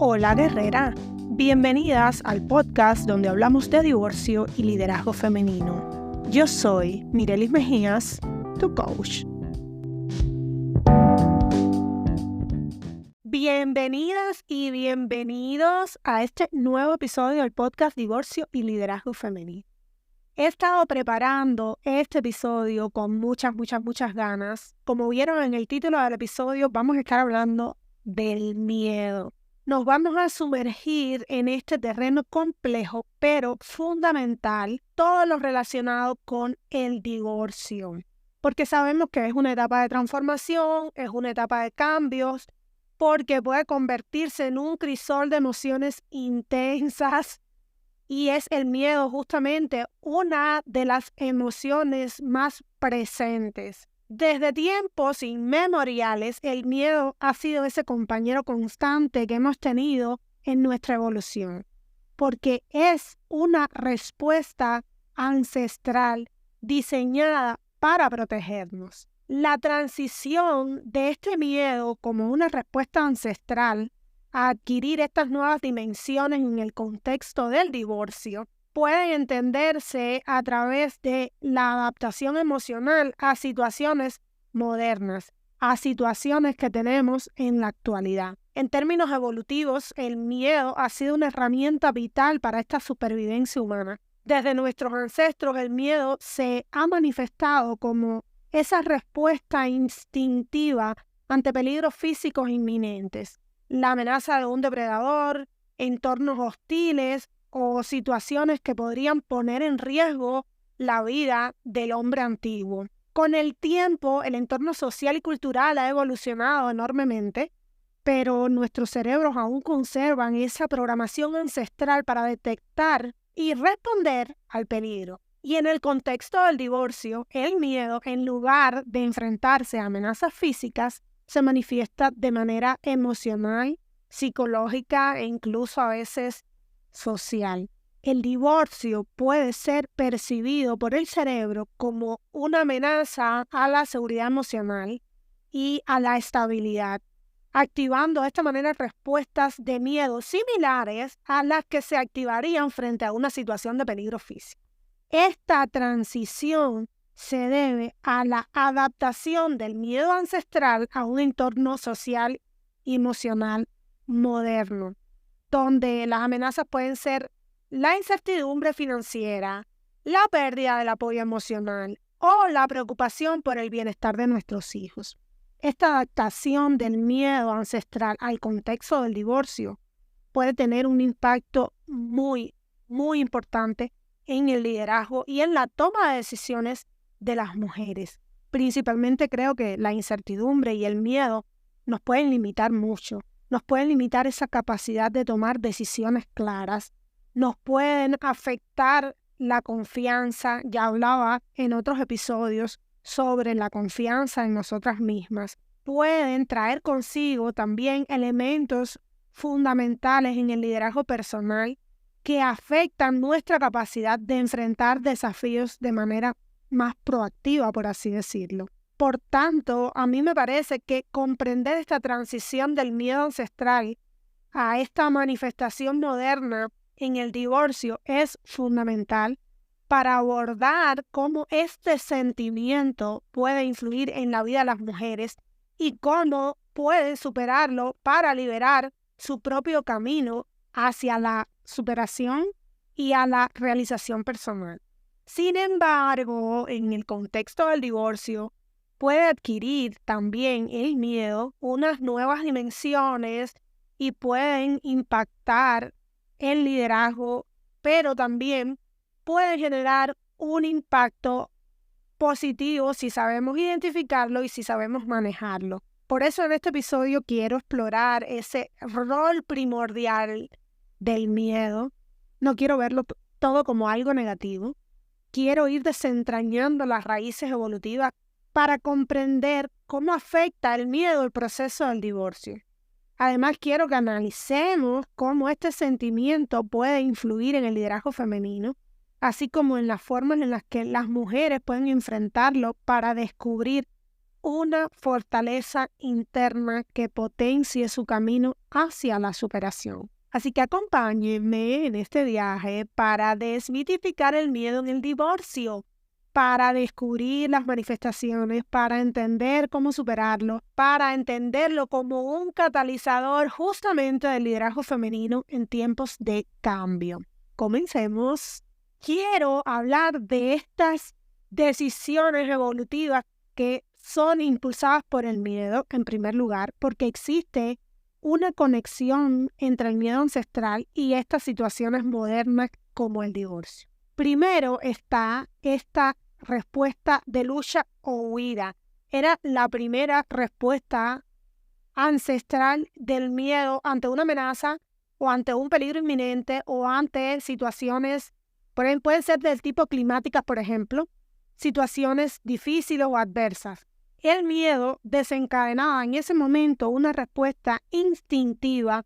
Hola guerrera, bienvenidas al podcast donde hablamos de divorcio y liderazgo femenino. Yo soy Mirelis Mejías, tu coach. Bienvenidas y bienvenidos a este nuevo episodio del podcast Divorcio y Liderazgo Femenino. He estado preparando este episodio con muchas ganas. Como vieron en el título del episodio, vamos a estar hablando del miedo. Nos vamos a sumergir en este terreno complejo, pero fundamental, todo lo relacionado con el divorcio. Porque sabemos que es una etapa de transformación, es una etapa de cambios, porque puede convertirse en un crisol de emociones intensas y es el miedo justamente una de las emociones más presentes. Desde tiempos inmemoriales, el miedo ha sido ese compañero constante que hemos tenido en nuestra evolución, porque es una respuesta ancestral diseñada para protegernos. La transición de este miedo como una respuesta ancestral a adquirir estas nuevas dimensiones en el contexto del divorcio pueden entenderse a través de la adaptación emocional a situaciones modernas, a situaciones que tenemos en la actualidad. En términos evolutivos, el miedo ha sido una herramienta vital para esta supervivencia humana. Desde nuestros ancestros, el miedo se ha manifestado como esa respuesta instintiva ante peligros físicos inminentes. La amenaza de un depredador, entornos hostiles o situaciones que podrían poner en riesgo la vida del hombre antiguo. Con el tiempo, el entorno social y cultural ha evolucionado enormemente, pero nuestros cerebros aún conservan esa programación ancestral para detectar y responder al peligro. Y en el contexto del divorcio, el miedo, en lugar de enfrentarse a amenazas físicas, se manifiesta de manera emocional, psicológica e incluso a veces social. El divorcio puede ser percibido por el cerebro como una amenaza a la seguridad emocional y a la estabilidad, activando de esta manera respuestas de miedo similares a las que se activarían frente a una situación de peligro físico. Esta transición se debe a la adaptación del miedo ancestral a un entorno social y emocional moderno, donde las amenazas pueden ser la incertidumbre financiera, la pérdida del apoyo emocional o la preocupación por el bienestar de nuestros hijos. Esta adaptación del miedo ancestral al contexto del divorcio puede tener un impacto muy importante en el liderazgo y en la toma de decisiones de las mujeres. Principalmente creo que la incertidumbre y el miedo nos pueden limitar mucho. Nos pueden limitar esa capacidad de tomar decisiones claras, nos pueden afectar la confianza. Ya hablaba en otros episodios sobre la confianza en nosotras mismas. Pueden traer consigo también elementos fundamentales en el liderazgo personal que afectan nuestra capacidad de enfrentar desafíos de manera más proactiva, por así decirlo. Por tanto, a mí me parece que comprender esta transición del miedo ancestral a esta manifestación moderna en el divorcio es fundamental para abordar cómo este sentimiento puede influir en la vida de las mujeres y cómo pueden superarlo para liberar su propio camino hacia la superación y a la realización personal. Sin embargo, en el contexto del divorcio, puede adquirir también el miedo unas nuevas dimensiones y pueden impactar el liderazgo, pero también pueden generar un impacto positivo si sabemos identificarlo y si sabemos manejarlo. Por eso en este episodio quiero explorar ese rol primordial del miedo. No quiero verlo todo como algo negativo. Quiero ir desentrañando las raíces evolutivas para comprender cómo afecta el miedo al proceso del divorcio. Además, quiero que analicemos cómo este sentimiento puede influir en el liderazgo femenino, así como en las formas en las que las mujeres pueden enfrentarlo para descubrir una fortaleza interna que potencie su camino hacia la superación. Así que acompáñenme en este viaje para desmitificar el miedo en el divorcio, para descubrir las manifestaciones, para entender cómo superarlo, para entenderlo como un catalizador justamente del liderazgo femenino en tiempos de cambio. Comencemos. Quiero hablar de estas decisiones evolutivas que son impulsadas por el miedo, en primer lugar, porque existe una conexión entre el miedo ancestral y estas situaciones modernas como el divorcio. Primero está esta respuesta de lucha o huida. Era la primera respuesta ancestral del miedo ante una amenaza o ante un peligro inminente o ante situaciones, pueden ser del tipo climáticas, por ejemplo, situaciones difíciles o adversas. El miedo desencadenaba en ese momento una respuesta instintiva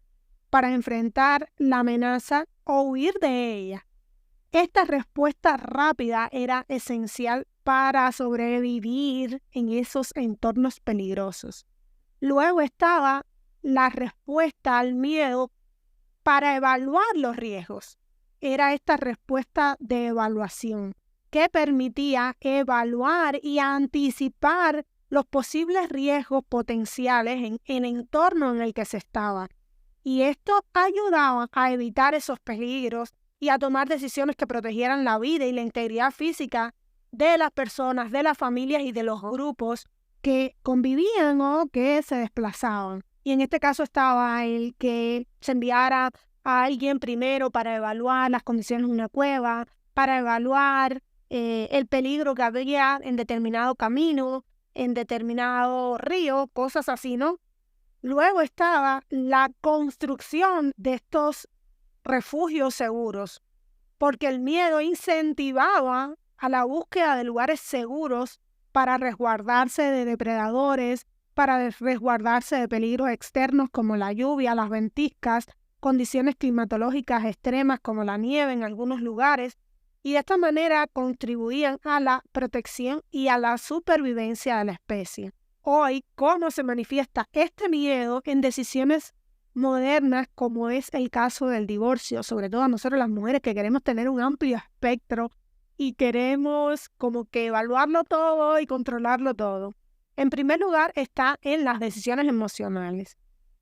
para enfrentar la amenaza o huir de ella. Esta respuesta rápida era esencial para sobrevivir en esos entornos peligrosos. Luego estaba la respuesta al miedo para evaluar los riesgos. Era esta respuesta de evaluación que permitía evaluar y anticipar los posibles riesgos potenciales en el entorno en el que se estaba. Y esto ayudaba a evitar esos peligros y a tomar decisiones que protegieran la vida y la integridad física de las personas, de las familias y de los grupos que convivían o que se desplazaban. Y en este caso estaba el que se enviara a alguien primero para evaluar las condiciones de una cueva, para evaluar el peligro que había en determinado camino, en determinado río, cosas así, ¿no? Luego estaba la construcción de estos refugios seguros, porque el miedo incentivaba a la búsqueda de lugares seguros para resguardarse de depredadores, para resguardarse de peligros externos como la lluvia, las ventiscas, condiciones climatológicas extremas como la nieve en algunos lugares, y de esta manera contribuían a la protección y a la supervivencia de la especie. Hoy, ¿cómo se manifiesta este miedo en decisiones modernas como es el caso del divorcio? Sobre todo a nosotros las mujeres que queremos tener un amplio espectro y queremos como que evaluarlo todo y controlarlo todo. En primer lugar está en las decisiones emocionales.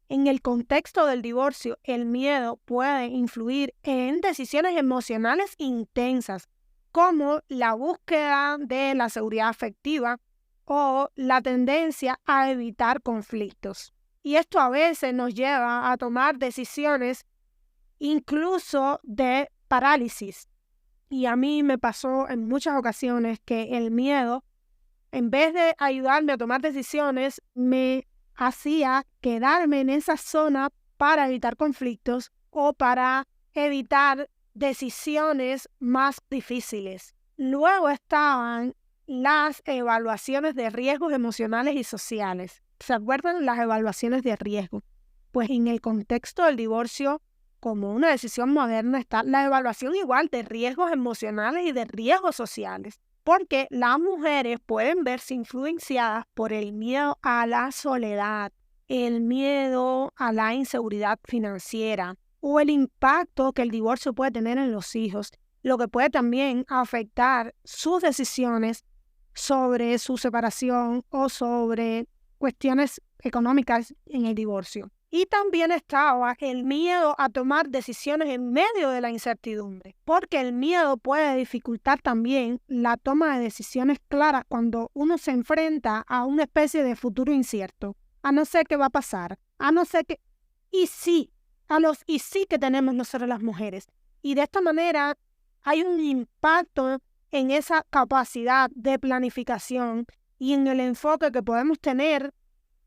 En el contexto del divorcio, el miedo puede influir en decisiones emocionales intensas, como la búsqueda de la seguridad afectiva o la tendencia a evitar conflictos. Y esto a veces nos lleva a tomar decisiones incluso de parálisis. Y a mí me pasó en muchas ocasiones que el miedo, en vez de ayudarme a tomar decisiones, me hacía quedarme en esa zona para evitar conflictos o para evitar decisiones más difíciles. Luego estaban las evaluaciones de riesgos emocionales y sociales. ¿Se acuerdan las evaluaciones de riesgo? Pues en el contexto del divorcio, como una decisión moderna, está la evaluación igual de riesgos emocionales y de riesgos sociales. Porque las mujeres pueden verse influenciadas por el miedo a la soledad, el miedo a la inseguridad financiera o el impacto que el divorcio puede tener en los hijos, lo que puede también afectar sus decisiones sobre su separación o sobre cuestiones económicas en el divorcio. Y también estaba el miedo a tomar decisiones en medio de la incertidumbre, porque el miedo puede dificultar también la toma de decisiones claras cuando uno se enfrenta a una especie de futuro incierto, a no ser qué va a pasar, a no ser que... Y sí, a los y sí que tenemos nosotros las mujeres. Y de esta manera hay un impacto en esa capacidad de planificación y en el enfoque que podemos tener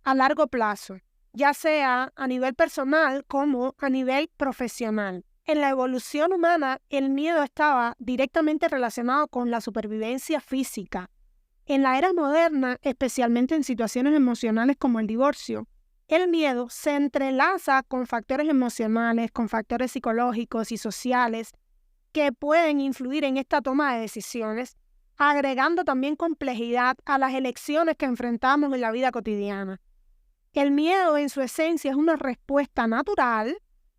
a largo plazo, ya sea a nivel personal como a nivel profesional. En la evolución humana, el miedo estaba directamente relacionado con la supervivencia física. En la era moderna, especialmente en situaciones emocionales como el divorcio, el miedo se entrelaza con factores emocionales, con factores psicológicos y sociales que pueden influir en esta toma de decisiones agregando también complejidad a las elecciones que enfrentamos en la vida cotidiana. El miedo en su esencia es una respuesta natural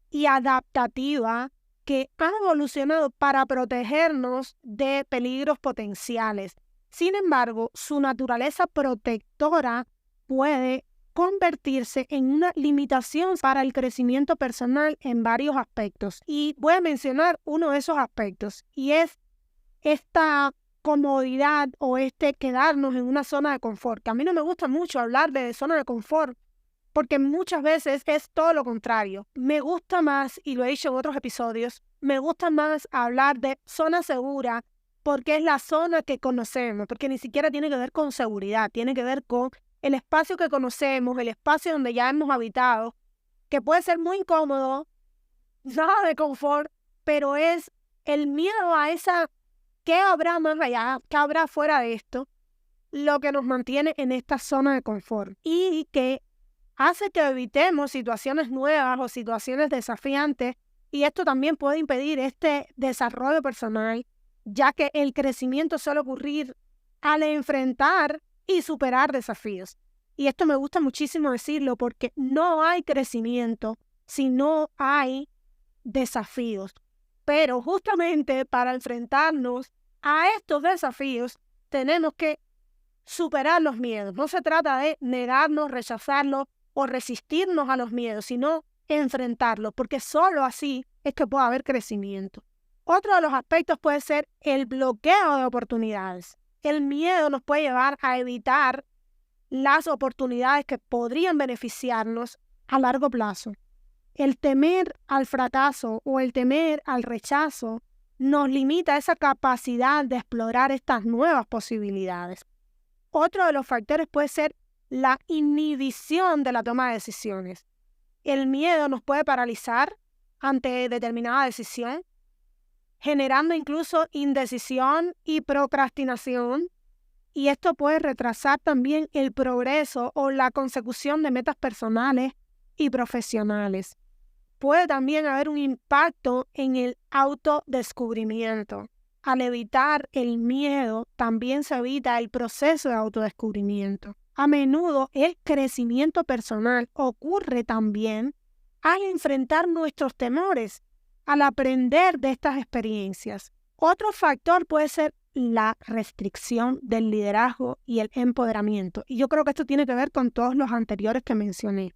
y adaptativa que ha evolucionado para protegernos de peligros potenciales. Sin embargo, su naturaleza protectora puede convertirse en una limitación para el crecimiento personal en varios aspectos. Y voy a mencionar uno de esos aspectos, y es esta comodidad o quedarnos en una zona de confort. Que a mí no me gusta mucho hablar de zona de confort, porque muchas veces es todo lo contrario. Me gusta más, y lo he dicho en otros episodios, me gusta más hablar de zona segura, porque es la zona que conocemos, porque ni siquiera tiene que ver con seguridad, tiene que ver con el espacio que conocemos, el espacio donde ya hemos habitado, que puede ser muy incómodo, nada de confort, pero es el miedo a ¿qué habrá más allá? ¿Qué habrá fuera de esto? Lo que nos mantiene en esta zona de confort y que hace que evitemos situaciones nuevas o situaciones desafiantes, y esto también puede impedir este desarrollo personal, ya que el crecimiento suele ocurrir al enfrentar y superar desafíos. Y esto me gusta muchísimo decirlo porque no hay crecimiento si no hay desafíos. Pero justamente para enfrentarnos a estos desafíos tenemos que superar los miedos. No se trata de negarnos, rechazarlos o resistirnos a los miedos, sino enfrentarlos, porque solo así es que puede haber crecimiento. Otro de los aspectos puede ser el bloqueo de oportunidades. El miedo nos puede llevar a evitar las oportunidades que podrían beneficiarnos a largo plazo. El temer al fracaso o el temer al rechazo nos limita esa capacidad de explorar estas nuevas posibilidades. Otro de los factores puede ser la inhibición de la toma de decisiones. El miedo nos puede paralizar ante determinada decisión, generando incluso indecisión y procrastinación, y esto puede retrasar también el progreso o la consecución de metas personales y profesionales. Puede también haber un impacto en el autodescubrimiento. Al evitar el miedo, también se evita el proceso de autodescubrimiento. A menudo el crecimiento personal ocurre también al enfrentar nuestros temores, al aprender de estas experiencias. Otro factor puede ser la restricción del liderazgo y el empoderamiento. Y yo creo que esto tiene que ver con todos los anteriores que mencioné.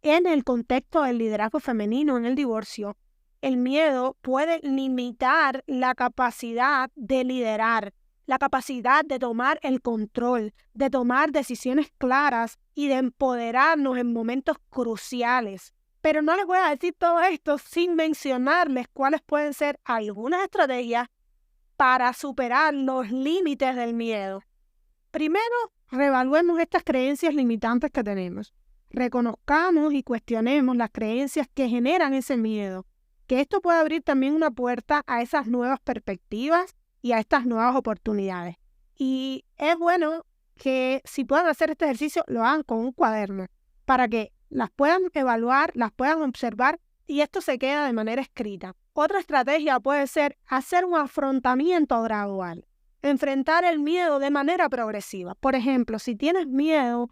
En el contexto del liderazgo femenino en el divorcio, el miedo puede limitar la capacidad de liderar, la capacidad de tomar el control, de tomar decisiones claras y de empoderarnos en momentos cruciales. Pero no les voy a decir todo esto sin mencionarles cuáles pueden ser algunas estrategias para superar los límites del miedo. Primero, reevaluemos estas creencias limitantes que tenemos. Reconozcamos y cuestionemos las creencias que generan ese miedo, que esto puede abrir también una puerta a esas nuevas perspectivas y a estas nuevas oportunidades. Y es bueno que si pueden hacer este ejercicio, lo hagan con un cuaderno, para que las puedan evaluar, las puedan observar y esto se queda de manera escrita. Otra estrategia puede ser hacer un afrontamiento gradual, enfrentar el miedo de manera progresiva. Por ejemplo, si tienes miedo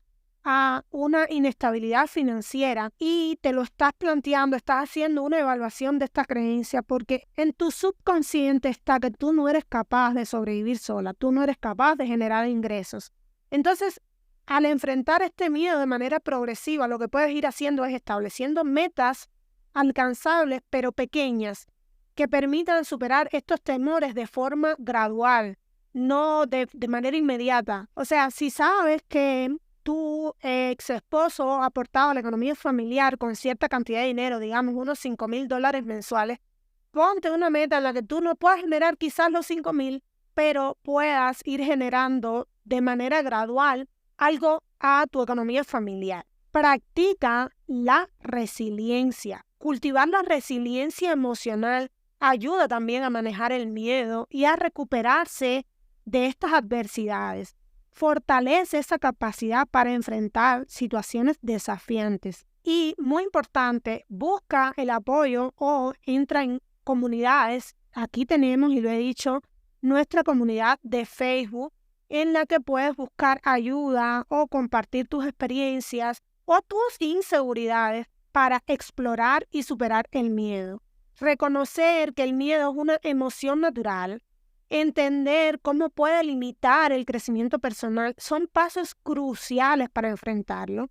a una inestabilidad financiera y te lo estás planteando, estás haciendo una evaluación de esta creencia porque en tu subconsciente está que tú no eres capaz de sobrevivir sola, tú no eres capaz de generar ingresos. Entonces, al enfrentar este miedo de manera progresiva, lo que puedes ir haciendo es estableciendo metas alcanzables pero pequeñas que permitan superar estos temores de forma gradual, no de manera inmediata. O sea, si sabes que tu ex esposo ha aportado a la economía familiar con cierta cantidad de dinero, digamos unos $5,000 mensuales, ponte una meta en la que tú no puedas generar quizás los 5,000, pero puedas ir generando de manera gradual algo a tu economía familiar. Practica la resiliencia. Cultivar la resiliencia emocional ayuda también a manejar el miedo y a recuperarse de estas adversidades. Fortalece esa capacidad para enfrentar situaciones desafiantes. Y, muy importante, busca el apoyo o entra en comunidades. Aquí tenemos, y lo he dicho, nuestra comunidad de Facebook, en la que puedes buscar ayuda o compartir tus experiencias o tus inseguridades para explorar y superar el miedo. Reconocer que el miedo es una emoción natural, entender cómo puede limitar el crecimiento personal, son pasos cruciales para enfrentarlo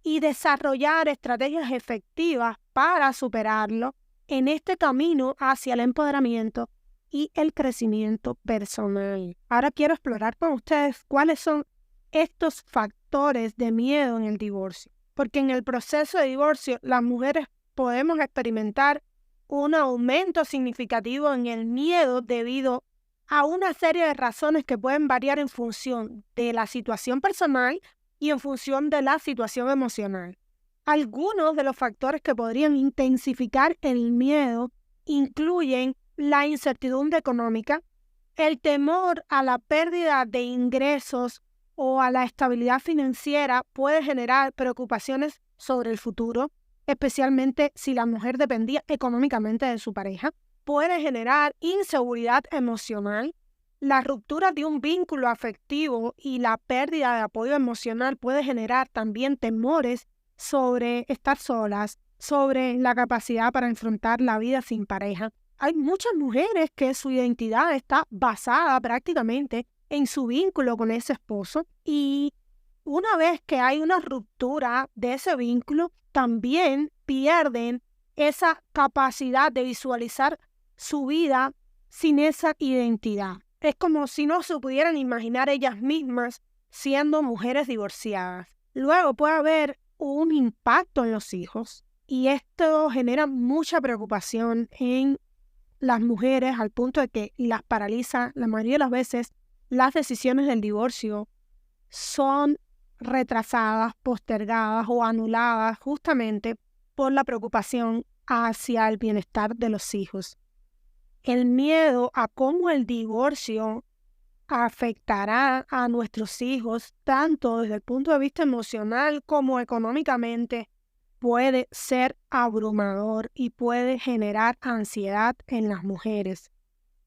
y desarrollar estrategias efectivas para superarlo en este camino hacia el empoderamiento y el crecimiento personal. Ahora quiero explorar con ustedes cuáles son estos factores de miedo en el divorcio, porque en el proceso de divorcio las mujeres podemos experimentar un aumento significativo en el miedo debido a una serie de razones que pueden variar en función de la situación personal y en función de la situación emocional. Algunos de los factores que podrían intensificar el miedo incluyen la incertidumbre económica, el temor a la pérdida de ingresos o a la estabilidad financiera puede generar preocupaciones sobre el futuro, especialmente si la mujer dependía económicamente de su pareja. Puede generar inseguridad emocional. La ruptura de un vínculo afectivo y la pérdida de apoyo emocional puede generar también temores sobre estar solas, sobre la capacidad para enfrentar la vida sin pareja. Hay muchas mujeres que su identidad está basada prácticamente en su vínculo con ese esposo, y una vez que hay una ruptura de ese vínculo, también pierden esa capacidad de visualizar su vida sin esa identidad. Es como si no se pudieran imaginar ellas mismas siendo mujeres divorciadas. Luego puede haber un impacto en los hijos y esto genera mucha preocupación en las mujeres al punto de que las paraliza. La mayoría de las veces las decisiones del divorcio son retrasadas, postergadas o anuladas justamente por la preocupación hacia el bienestar de los hijos. El miedo a cómo el divorcio afectará a nuestros hijos, tanto desde el punto de vista emocional como económicamente, puede ser abrumador y puede generar ansiedad en las mujeres.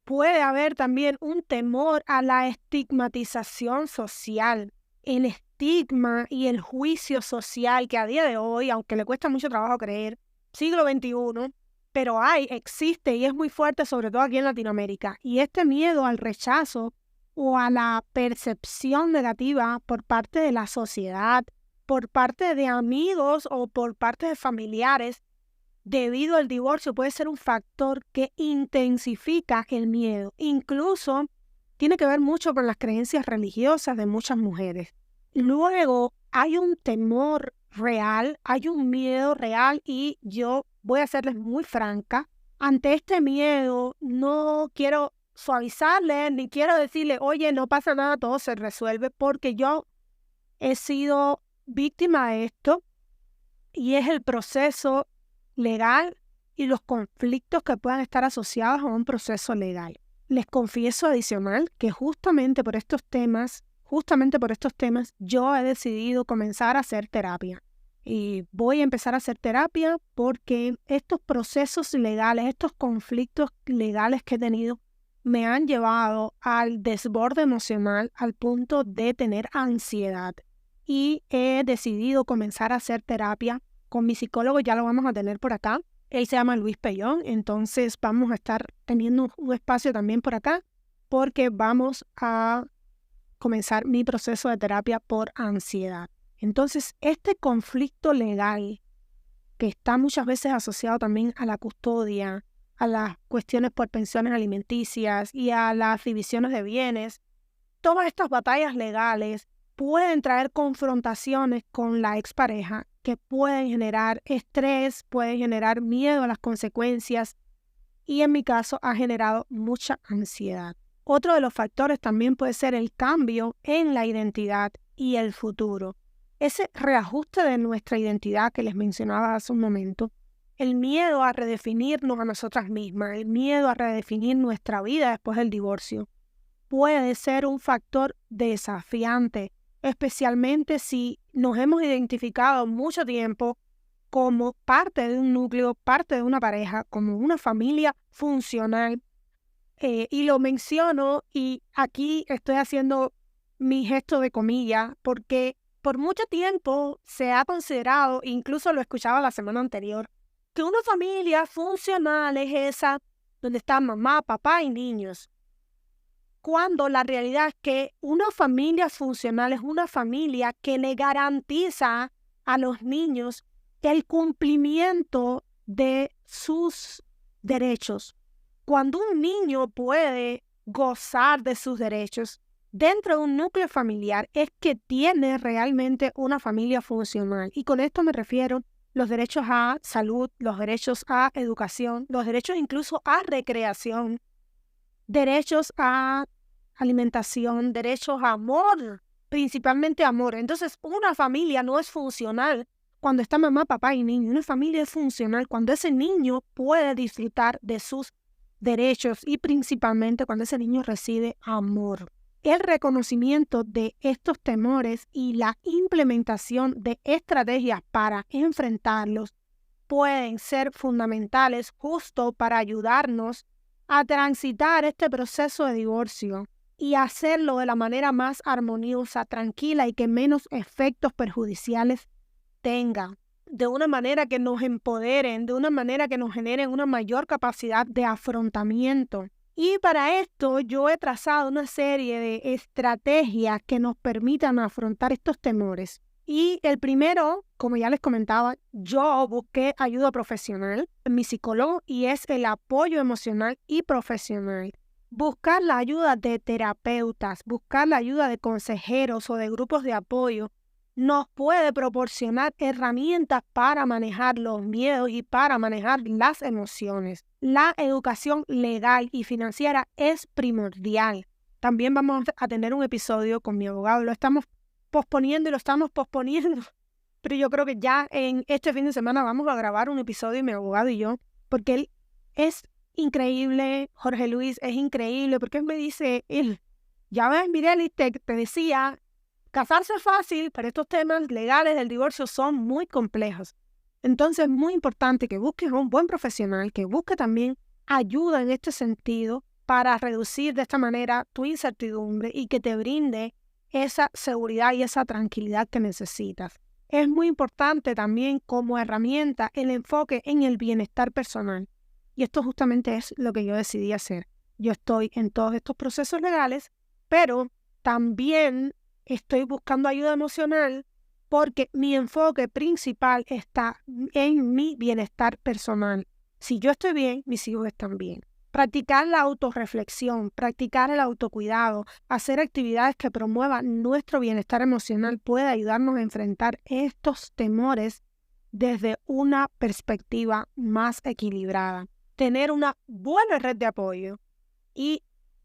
Puede haber también un temor a la estigmatización social, el estigma y el juicio social que a día de hoy, aunque le cuesta mucho trabajo creer, siglo XXI, pero existe y es muy fuerte, sobre todo aquí en Latinoamérica. Y este miedo al rechazo o a la percepción negativa por parte de la sociedad, por parte de amigos o por parte de familiares, debido al divorcio, puede ser un factor que intensifica el miedo. Incluso tiene que ver mucho con las creencias religiosas de muchas mujeres. Luego hay un temor real, hay un miedo real, y yo voy a serles muy franca. Ante este miedo no quiero suavizarle ni quiero decirle, oye, no pasa nada, todo se resuelve, porque yo he sido víctima de esto y es el proceso legal y los conflictos que puedan estar asociados a un proceso legal. Les confieso adicional que justamente por estos temas, yo he decidido comenzar a hacer terapia. Y voy a empezar a hacer terapia porque estos procesos legales, estos conflictos legales que he tenido, me han llevado al desborde emocional, al punto de tener ansiedad. Y he decidido comenzar a hacer terapia con mi psicólogo, ya lo vamos a tener por acá. Él se llama Luis Pellón, entonces vamos a estar teniendo un espacio también por acá porque vamos a comenzar mi proceso de terapia por ansiedad. Entonces, este conflicto legal que está muchas veces asociado también a la custodia, a las cuestiones por pensiones alimenticias y a las divisiones de bienes, todas estas batallas legales pueden traer confrontaciones con la expareja que pueden generar estrés, pueden generar miedo a las consecuencias y en mi caso ha generado mucha ansiedad. Otro de los factores también puede ser el cambio en la identidad y el futuro. Ese reajuste de nuestra identidad que les mencionaba hace un momento, el miedo a redefinirnos a nosotras mismas, el miedo a redefinir nuestra vida después del divorcio, puede ser un factor desafiante, especialmente si nos hemos identificado mucho tiempo como parte de un núcleo, parte de una pareja, como una familia funcional, Y lo menciono y aquí estoy haciendo mi gesto de comilla porque por mucho tiempo se ha considerado, incluso lo escuchaba la semana anterior, que una familia funcional es esa donde están mamá, papá y niños. Cuando la realidad es que una familia funcional es una familia que le garantiza a los niños el cumplimiento de sus derechos. Cuando un niño puede gozar de sus derechos dentro de un núcleo familiar, es que tiene realmente una familia funcional. Y con esto me refiero los derechos a salud, los derechos a educación, los derechos incluso a recreación, derechos a alimentación, derechos a amor, principalmente amor. Entonces, una familia no es funcional cuando está mamá, papá y niño. Una familia es funcional cuando ese niño puede disfrutar de sus derechos y principalmente cuando ese niño recibe amor. El reconocimiento de estos temores y la implementación de estrategias para enfrentarlos pueden ser fundamentales justo para ayudarnos a transitar este proceso de divorcio y hacerlo de la manera más armoniosa, tranquila y que menos efectos perjudiciales tenga, de una manera que nos empoderen, de una manera que nos generen una mayor capacidad de afrontamiento. Y para esto yo he trazado una serie de estrategias que nos permitan afrontar estos temores. Y el primero, como ya les comentaba, yo busqué ayuda profesional en mi psicólogo y es el apoyo emocional y profesional. Buscar la ayuda de terapeutas, buscar la ayuda de consejeros o de grupos de apoyo nos puede proporcionar herramientas para manejar los miedos y para manejar las emociones. La educación legal y financiera es primordial. También vamos a tener un episodio con mi abogado. Lo estamos posponiendo, pero yo creo que ya en este fin de semana vamos a grabar un episodio, mi abogado y yo, porque él es increíble, Jorge Luis es increíble, porque él me dice, ya ves, Mireli, te decía, casarse es fácil, pero estos temas legales del divorcio son muy complejos. Entonces es muy importante que busques a un buen profesional, que busque también ayuda en este sentido para reducir de esta manera tu incertidumbre y que te brinde esa seguridad y esa tranquilidad que necesitas. Es muy importante también como herramienta el enfoque en el bienestar personal. Y esto justamente es lo que yo decidí hacer. Yo estoy en todos estos procesos legales, pero también estoy buscando ayuda emocional porque mi enfoque principal está en mi bienestar personal. Si yo estoy bien, mis hijos están bien. Practicar la autorreflexión, practicar el autocuidado, hacer actividades que promuevan nuestro bienestar emocional puede ayudarnos a enfrentar estos temores desde una perspectiva más equilibrada. Tener una buena red de apoyo y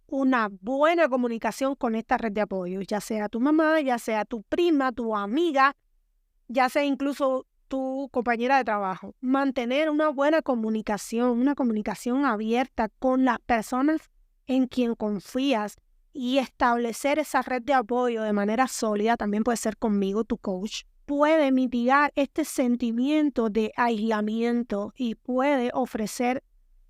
una buena comunicación con esta red de apoyo, ya sea tu mamá, ya sea tu prima, tu amiga, ya sea incluso tu compañera de trabajo. Mantener una buena comunicación, una comunicación abierta con las personas en quien confías y establecer esa red de apoyo de manera sólida, también puede ser conmigo, tu coach, puede mitigar este sentimiento de aislamiento y puede ofrecer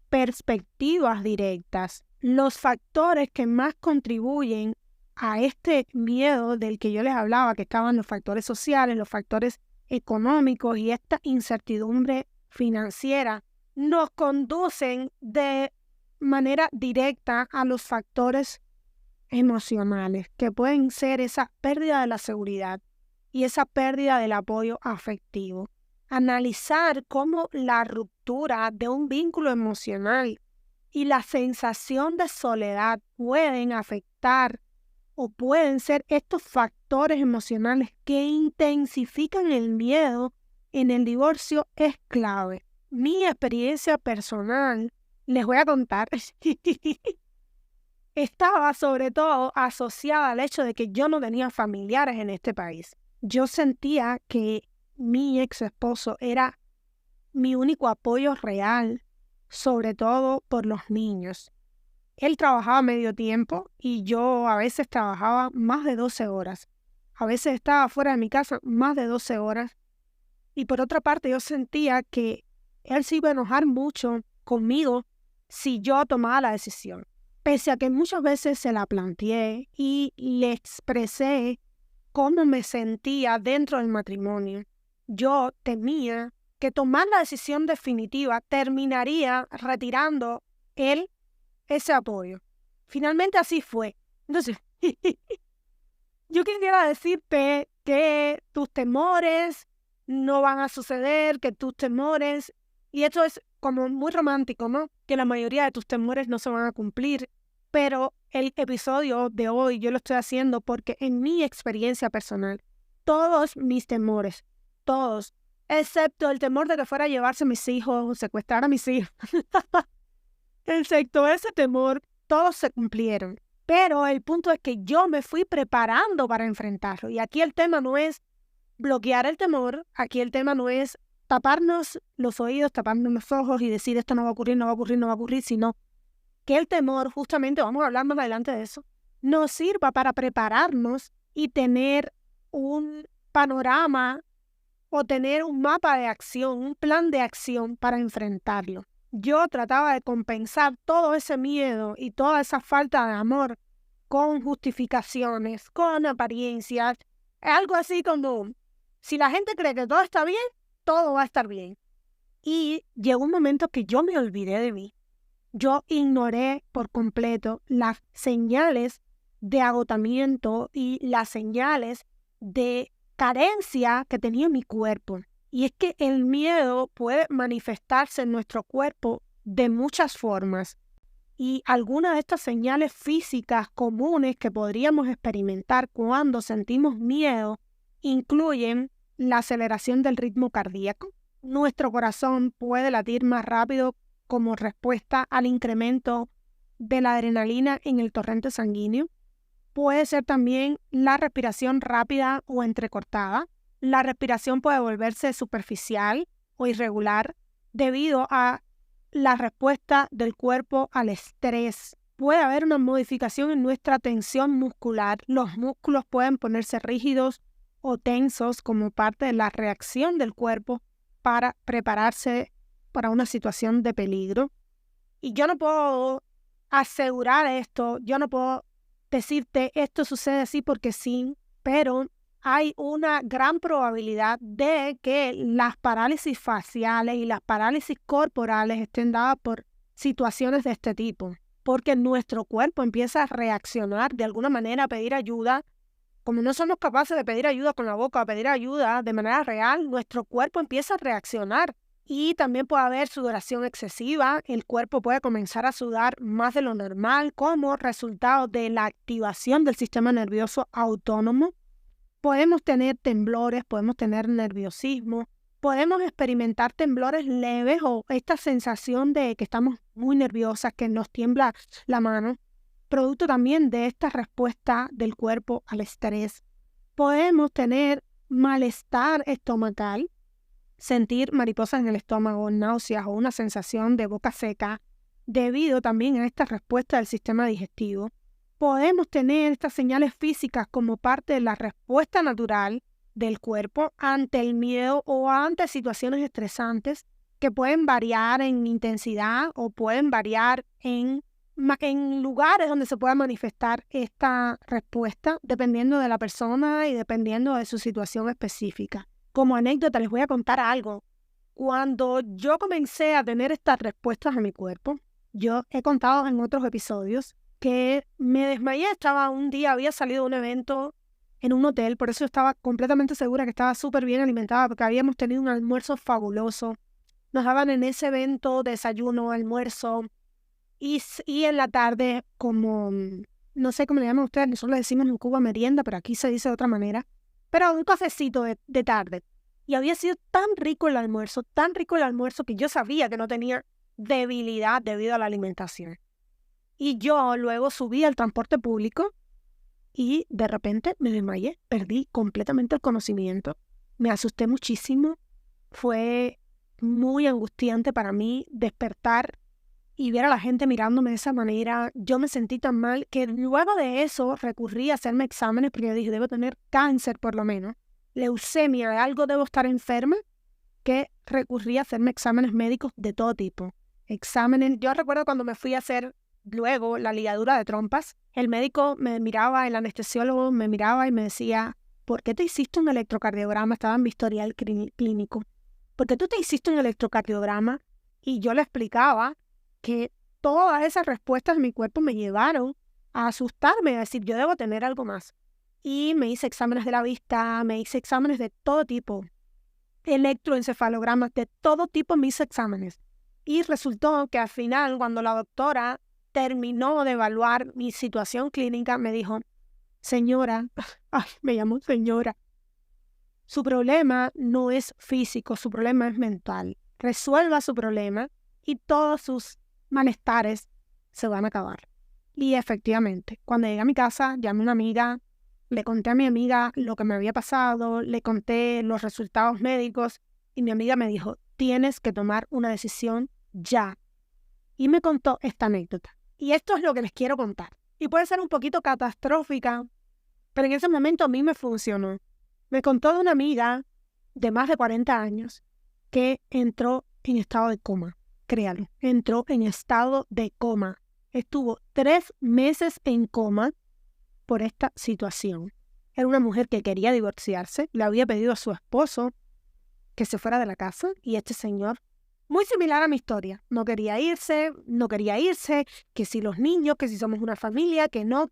perspectivas directas. Los factores que más contribuyen a este miedo del que yo les hablaba, que estaban los factores sociales, los factores económicos y esta incertidumbre financiera, nos conducen de manera directa a los factores emocionales, que pueden ser esa pérdida de la seguridad y esa pérdida del apoyo afectivo. Analizar cómo la ruptura de un vínculo emocional y la sensación de soledad pueden afectar o pueden ser estos factores emocionales que intensifican el miedo en el divorcio es clave. Mi experiencia personal, les voy a contar, estaba sobre todo asociada al hecho de que yo no tenía familiares en este país. Yo sentía que mi ex esposo era mi único apoyo real, sobre todo por los niños. Él trabajaba medio tiempo y yo a veces trabajaba más de 12 horas. A veces estaba fuera de mi casa más de 12 horas. Y por otra parte yo sentía que él se iba a enojar mucho conmigo si yo tomaba la decisión. pese a que muchas veces se la planteé y le expresé cómo me sentía dentro del matrimonio, yo temía que tomar la decisión definitiva terminaría retirando él ese apoyo. Finalmente así fue. Entonces, yo quisiera decirte que tus temores no van a suceder, que tus temores, y esto es como muy romántico, ¿no? Que la mayoría de tus temores no se van a cumplir, pero el episodio de hoy yo lo estoy haciendo porque en mi experiencia personal, todos mis temores, todos, excepto el temor de que fuera a llevarse a mis hijos o secuestrar a mis hijos, excepto ese temor, todos se cumplieron. Pero el punto es que yo me fui preparando para enfrentarlo. Y aquí el tema no es bloquear el temor, aquí el tema no es taparnos los oídos, taparnos los ojos y decir esto no va a ocurrir, no va a ocurrir, no va a ocurrir, sino que el temor, justamente, vamos a hablar más adelante de eso, nos sirva para prepararnos y tener un panorama o tener un mapa de acción, un plan de acción para enfrentarlo. Yo trataba de compensar todo ese miedo y toda esa falta de amor con justificaciones, con apariencias, algo así como, si la gente cree que todo está bien, todo va a estar bien. Y llegó un momento que yo me olvidé de mí. Yo ignoré por completo las señales de agotamiento y las señales de carencia que tenía mi cuerpo. Y es que el miedo puede manifestarse en nuestro cuerpo de muchas formas. Y algunas de estas señales físicas comunes que podríamos experimentar cuando sentimos miedo incluyen la aceleración del ritmo cardíaco. Nuestro corazón puede latir más rápido como respuesta al incremento de la adrenalina en el torrente sanguíneo. Puede ser también la respiración rápida o entrecortada. La respiración puede volverse superficial o irregular debido a la respuesta del cuerpo al estrés. Puede haber una modificación en nuestra tensión muscular. Los músculos pueden ponerse rígidos o tensos como parte de la reacción del cuerpo para prepararse para una situación de peligro. Y yo no puedo asegurar esto, yo no puedo decirte esto sucede así porque sí, pero hay una gran probabilidad de que las parálisis faciales y las parálisis corporales estén dadas por situaciones de este tipo, porque nuestro cuerpo empieza a reaccionar de alguna manera a pedir ayuda. Como no somos capaces de pedir ayuda con la boca, a pedir ayuda de manera real, nuestro cuerpo empieza a reaccionar. Y también puede haber sudoración excesiva, el cuerpo puede comenzar a sudar más de lo normal como resultado de la activación del sistema nervioso autónomo. Podemos tener temblores, podemos tener nerviosismo, podemos experimentar temblores leves o esta sensación de que estamos muy nerviosas, que nos tiembla la mano, producto también de esta respuesta del cuerpo al estrés. Podemos tener malestar estomacal, sentir mariposas en el estómago, náuseas o una sensación de boca seca, debido también a esta respuesta del sistema digestivo. Podemos tener estas señales físicas como parte de la respuesta natural del cuerpo ante el miedo o ante situaciones estresantes que pueden variar en intensidad o pueden variar en lugares donde se pueda manifestar esta respuesta dependiendo de la persona y dependiendo de su situación específica. Como anécdota les voy a contar algo. Cuando yo comencé a tener estas respuestas a mi cuerpo, yo he contado en otros episodios que me desmayé, había salido de un evento en un hotel, por eso estaba completamente segura que estaba súper bien alimentada porque habíamos tenido un almuerzo fabuloso. Nos daban en ese evento desayuno, almuerzo y en la tarde como, no sé cómo le llaman ustedes, nosotros le decimos en Cuba merienda, pero aquí se dice de otra manera, pero un cafecito de tarde. Y había sido tan rico el almuerzo que yo sabía que no tenía debilidad debido a la alimentación. Y yo luego subí al transporte público y de repente me desmayé, perdí completamente el conocimiento. Me asusté muchísimo, fue muy angustiante para mí despertar y ver a la gente mirándome de esa manera. Yo me sentí tan mal que luego de eso recurrí a hacerme exámenes porque yo dije, debo tener cáncer por lo menos, leucemia, de algo debo estar enferma, que recurrí a hacerme exámenes médicos de todo tipo. Exámenes, yo recuerdo cuando me fui a hacer luego la ligadura de trompas. El médico me miraba, el anestesiólogo me miraba y me decía, ¿por qué te hiciste un electrocardiograma? Estaba en mi historial clínico. ¿Por qué tú te hiciste un electrocardiograma? Y yo le explicaba que todas esas respuestas de mi cuerpo me llevaron a asustarme, a decir, yo debo tener algo más. Y me hice exámenes de la vista, me hice exámenes de todo tipo, electroencefalogramas, de todo tipo me hice exámenes. Y resultó que al final, cuando la doctora terminó de evaluar mi situación clínica, me dijo, señora, me llamó señora, su problema no es físico, su problema es mental. Resuelva su problema y todos sus malestares se van a acabar. Y efectivamente, cuando llegué a mi casa, llamé a una amiga, le conté a mi amiga lo que me había pasado, le conté los resultados médicos y mi amiga me dijo, tienes que tomar una decisión ya. Y me contó esta anécdota. Y esto es lo que les quiero contar. Y puede ser un poquito catastrófica, pero en ese momento a mí me funcionó. Me contó de una amiga de más de 40 años que entró en estado de coma. Créalo, entró en estado de coma. Estuvo 3 meses en coma por esta situación. Era una mujer que quería divorciarse, le había pedido a su esposo que se fuera de la casa y este señor, muy similar a mi historia, no quería irse, que si los niños, que si somos una familia, que no.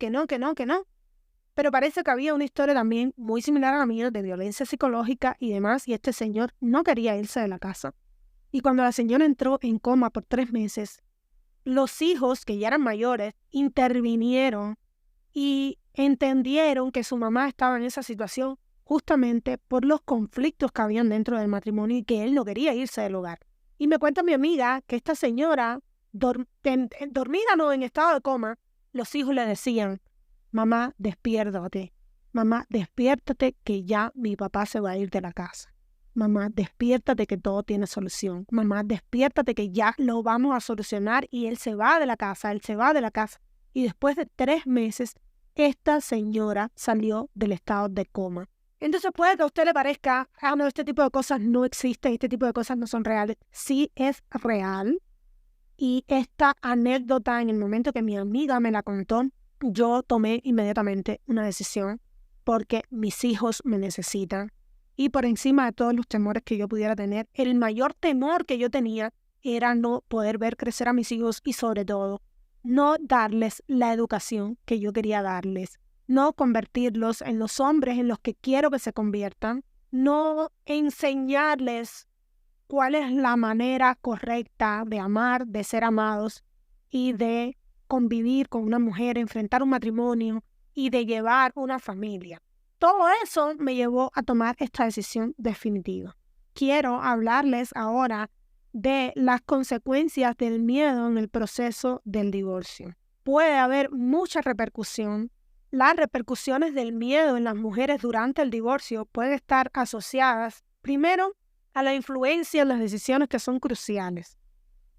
Pero parece que había una historia también muy similar a la mía de violencia psicológica y demás, y este señor no quería irse de la casa. Y cuando la señora entró en coma por 3 meses, los hijos, que ya eran mayores, intervinieron y entendieron que su mamá estaba en esa situación justamente por los conflictos que habían dentro del matrimonio y que él no quería irse del hogar. Y me cuenta mi amiga que esta señora, dormida no, en estado de coma, los hijos le decían, mamá, despiértate. Mamá, despiértate que ya mi papá se va a ir de la casa. Mamá, despiértate que todo tiene solución. Mamá, despiértate que ya lo vamos a solucionar y él se va de la casa, Y después de 3 meses, esta señora salió del estado de coma. Entonces puede que a usted le parezca, no, este tipo de cosas no existen, este tipo de cosas no son reales. Sí es real. Y esta anécdota, en el momento que mi amiga me la contó, yo tomé inmediatamente una decisión porque mis hijos me necesitan. Y por encima de todos los temores que yo pudiera tener, el mayor temor que yo tenía era no poder ver crecer a mis hijos y sobre todo, no darles la educación que yo quería darles, no convertirlos en los hombres en los que quiero que se conviertan, no enseñarles cuál es la manera correcta de amar, de ser amados y de convivir con una mujer, enfrentar un matrimonio y de llevar una familia. Todo eso me llevó a tomar esta decisión definitiva. Quiero hablarles ahora de las consecuencias del miedo en el proceso del divorcio. Puede haber mucha repercusión. Las repercusiones del miedo en las mujeres durante el divorcio pueden estar asociadas, primero, a la influencia en las decisiones que son cruciales.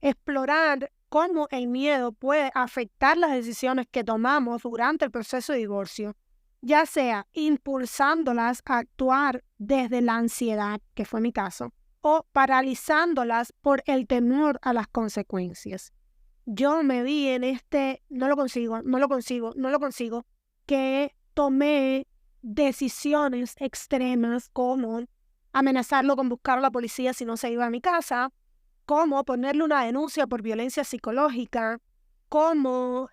Explorar cómo el miedo puede afectar las decisiones que tomamos durante el proceso de divorcio, ya sea impulsándolas a actuar desde la ansiedad, que fue mi caso, o paralizándolas por el temor a las consecuencias. Yo me vi en no lo consigo, que tomé decisiones extremas como amenazarlo con buscar a la policía si no se iba a mi casa, como ponerle una denuncia por violencia psicológica, como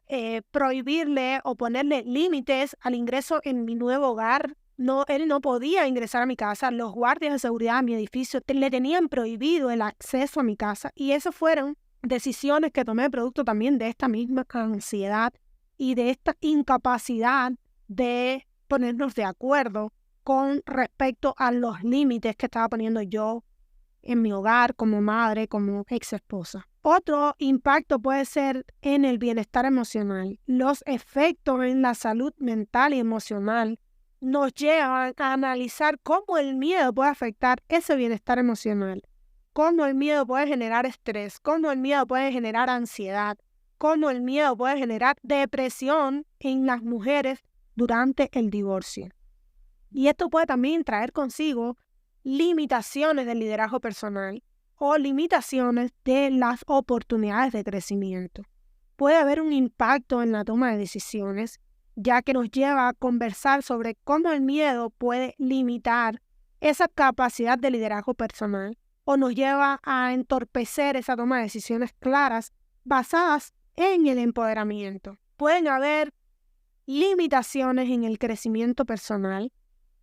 prohibirle o ponerle límites al ingreso en mi nuevo hogar. Él no podía ingresar a mi casa, los guardias de seguridad de mi edificio le tenían prohibido el acceso a mi casa y esas fueron decisiones que tomé producto también de esta misma ansiedad y de esta incapacidad de ponernos de acuerdo con respecto a los límites que estaba poniendo yo en mi hogar, como madre, como ex esposa. Otro impacto puede ser en el bienestar emocional. Los efectos en la salud mental y emocional nos llevan a analizar cómo el miedo puede afectar ese bienestar emocional, cómo el miedo puede generar estrés, cómo el miedo puede generar ansiedad, cómo el miedo puede generar depresión en las mujeres durante el divorcio. Y esto puede también traer consigo limitaciones del liderazgo personal o limitaciones de las oportunidades de crecimiento. puede haber un impacto en la toma de decisiones, ya que nos lleva a conversar sobre cómo el miedo puede limitar esa capacidad de liderazgo personal o nos lleva a entorpecer esa toma de decisiones claras basadas en el empoderamiento. Pueden haber limitaciones en el crecimiento personal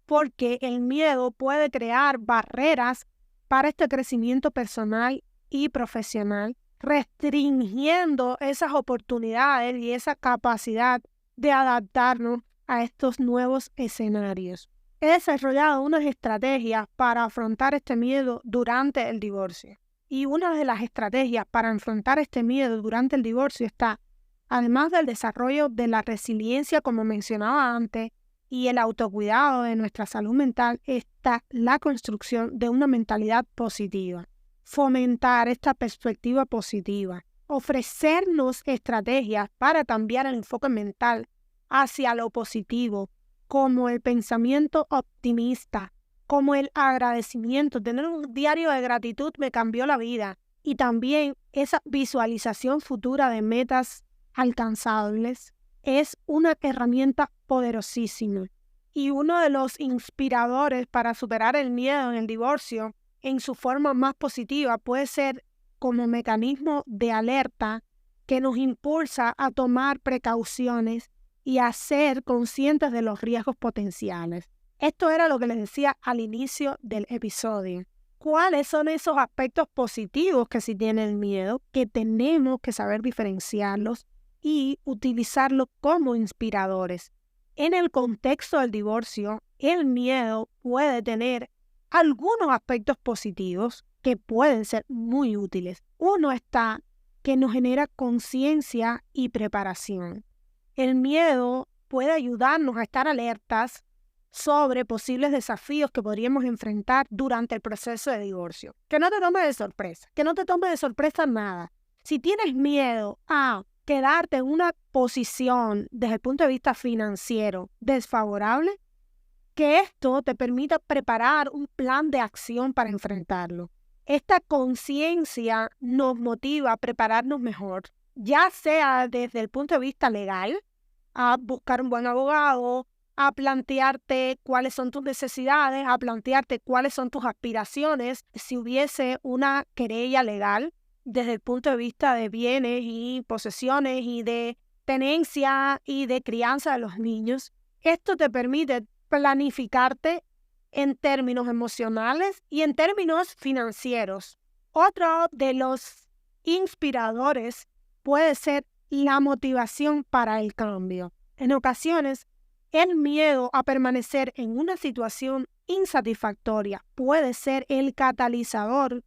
porque el miedo puede crear barreras para este crecimiento personal y profesional, restringiendo esas oportunidades y esa capacidad de adaptarnos a estos nuevos escenarios. He desarrollado unas estrategias para afrontar este miedo durante el divorcio. Y una de las estrategias para enfrentar este miedo durante el divorcio está, además del desarrollo de la resiliencia, como mencionaba antes, y el autocuidado de nuestra salud mental, está la construcción de una mentalidad positiva. Fomentar esta perspectiva positiva, ofrecernos estrategias para cambiar el enfoque mental hacia lo positivo, como el pensamiento optimista, como el agradecimiento. Tener un diario de gratitud me cambió la vida. Y también esa visualización futura de metas alcanzables es una herramienta poderosísima. Y uno de los inspiradores para superar el miedo en el divorcio en su forma más positiva puede ser como mecanismo de alerta que nos impulsa a tomar precauciones y a ser conscientes de los riesgos potenciales. Esto era lo que les decía al inicio del episodio. ¿Cuáles son esos aspectos positivos que sí tiene el miedo, que tenemos que saber diferenciarlos y utilizarlos como inspiradores? En el contexto del divorcio, el miedo puede tener algunos aspectos positivos que pueden ser muy útiles. Uno está que nos genera conciencia y preparación. El miedo puede ayudarnos a estar alertas sobre posibles desafíos que podríamos enfrentar durante el proceso de divorcio. Que no te tome de sorpresa, que no te tome de sorpresa nada. Si tienes miedo a quedarte en una posición desde el punto de vista financiero desfavorable, que esto te permita preparar un plan de acción para enfrentarlo. Esta conciencia nos motiva a prepararnos mejor, ya sea desde el punto de vista legal, a buscar un buen abogado, a plantearte cuáles son tus necesidades, a plantearte cuáles son tus aspiraciones, si hubiese una querella legal desde el punto de vista de bienes y posesiones y de tenencia y de crianza de los niños. Esto te permite planificarte en términos emocionales y en términos financieros. Otro de los inspiradores puede ser la motivación para el cambio. En ocasiones, el miedo a permanecer en una situación insatisfactoria puede ser el catalizador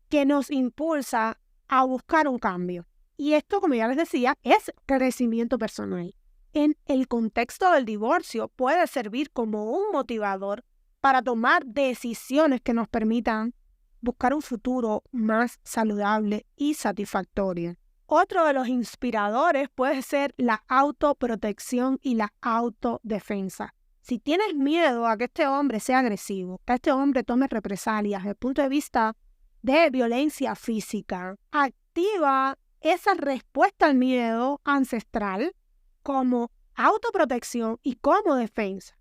que nos impulsa a buscar un cambio. Y esto, como ya les decía, es crecimiento personal. En el contexto del divorcio puede servir como un motivador para tomar decisiones que nos permitan buscar un futuro más saludable y satisfactorio. Otro de los inspiradores puede ser la autoprotección y la autodefensa. Si tienes miedo a que este hombre sea agresivo, que este hombre tome represalias desde el punto de vista de violencia física, activa esa respuesta al miedo ancestral como autoprotección y como defensa.